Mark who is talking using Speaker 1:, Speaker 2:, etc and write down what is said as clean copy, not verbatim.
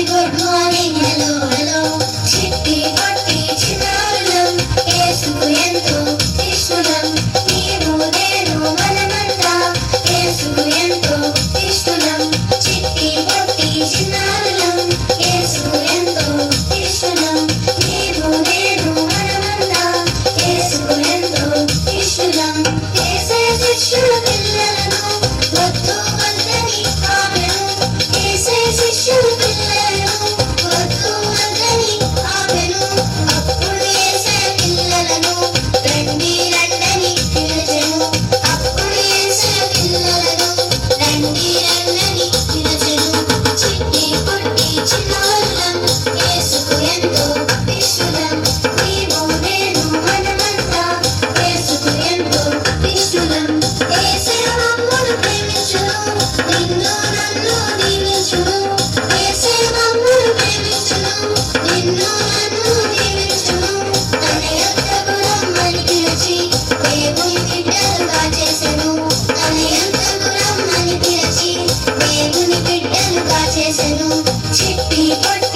Speaker 1: good morning hello hello చిట్టి పొట్టి చిన్నారులం యేసుకు ఎంతో ఇష్టలం నీవు నేను మనమంతా యేసుకు ఎంతో ఇష్టలం చిట్టి పొట్టి చిన్నారులం యేసుకు ఎంతో ఇష్టలం నీవు నేను మనమంతా యేసుకు ఎంతో ఇష్టలం యేసే శిష్యుల పిల్లలను వద్దు వద్దని ఆమెను యేసే శిష్యుల పిల్లలను వద్దు వద్దని ఆమెను అప్పుడు యేసే పిల్లలను రండి రండని పిలిచెను అప్పుడు యేసే పిల్లలను రండి రండని పిలిచెను చిట్టి పొట్టి చిన్నారులం యేసుకు ఎంతో ఇష్టలం నీవు నేను మనమంతా యేసుకు ఎంతో ఇష్టలం యేసే మమ్మును ప్రేమించును నిన్ను నన్ను దీవించును యేసే మమ్మును ప్రేమించును నిన్ను నన్ను దీవించును తన యొద్దకు రమ్మని పిలిచి దేవుని బిడ్డలుగా చేసెను తన యొద్దకు రమ్మని పిలిచి దేవుని బిడ్డలుగా చేసెను చిట్టి పొట్టి